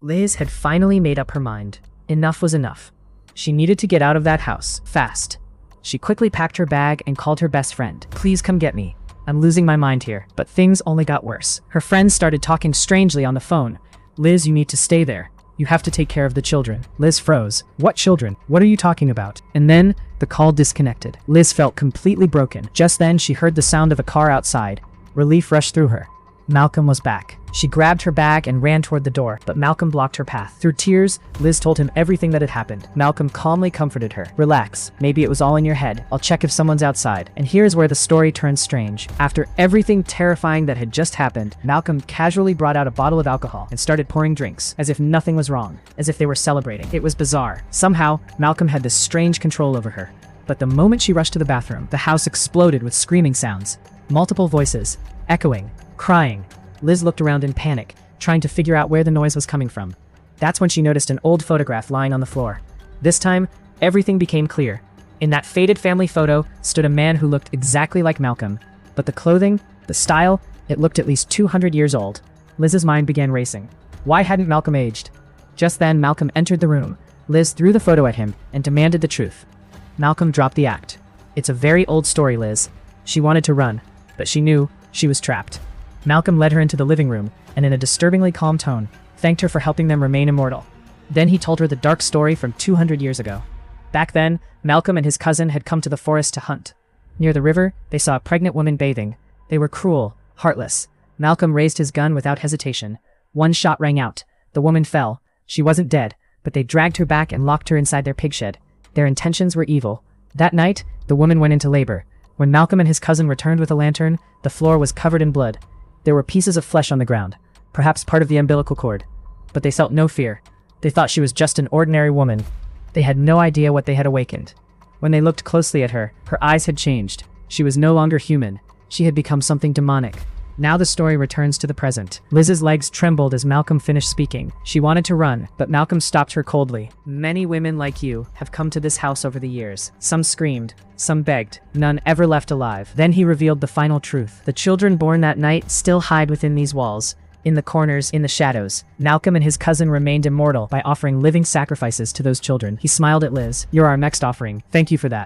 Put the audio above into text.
Liz had finally made up her mind. Enough was enough. She needed to get out of that house, fast. She quickly packed her bag and called her best friend. "Please come get me. I'm losing my mind here." But things only got worse. Her friends started talking strangely on the phone. "Liz, you need to stay there. You have to take care of the children." Liz froze. "What children? What are you talking about?" And then, the call disconnected. Liz felt completely broken. Just then, she heard the sound of a car outside. Relief rushed through her. Malcolm was back. She grabbed her bag and ran toward the door, but Malcolm blocked her path. Through tears, Liz told him everything that had happened. Malcolm calmly comforted her. "Relax. Maybe it was all in your head. I'll check if someone's outside." And here's where the story turns strange. After everything terrifying that had just happened, Malcolm casually brought out a bottle of alcohol and started pouring drinks, as if nothing was wrong, as if they were celebrating. It was bizarre. Somehow, Malcolm had this strange control over her. But the moment she rushed to the bathroom, the house exploded with screaming sounds. Multiple voices, echoing, crying. Liz looked around in panic, trying to figure out where the noise was coming from. That's when she noticed an old photograph lying on the floor. This time, everything became clear. In that faded family photo stood a man who looked exactly like Malcolm. But the clothing, the style, it looked at least 200 years old. Liz's mind began racing. Why hadn't Malcolm aged? Just then, Malcolm entered the room. Liz threw the photo at him and demanded the truth. Malcolm dropped the act. "It's a very old story, Liz." She wanted to run, but she knew she was trapped. Malcolm led her into the living room, and in a disturbingly calm tone, thanked her for helping them remain immortal. Then he told her the dark story from 200 years ago. Back then, Malcolm and his cousin had come to the forest to hunt. Near the river, they saw a pregnant woman bathing. They were cruel, heartless. Malcolm raised his gun without hesitation. One shot rang out. The woman fell. She wasn't dead, but they dragged her back and locked her inside their pig shed. Their intentions were evil. That night, the woman went into labor. When Malcolm and his cousin returned with a lantern, the floor was covered in blood. There were pieces of flesh on the ground, perhaps part of the umbilical cord. But they felt no fear. They thought she was just an ordinary woman. They had no idea what they had awakened. When they looked closely at her, her eyes had changed. She was no longer human. She had become something demonic. Now the story returns to the present. Liz's legs trembled as Malcolm finished speaking. She wanted to run, but Malcolm stopped her coldly. "Many women like you have come to this house over the years. Some screamed, some begged, none ever left alive." Then he revealed the final truth. The children born that night still hide within these walls, in the corners, in the shadows. Malcolm and his cousin remained immortal by offering living sacrifices to those children. He smiled at Liz. "You're our next offering. Thank you for that."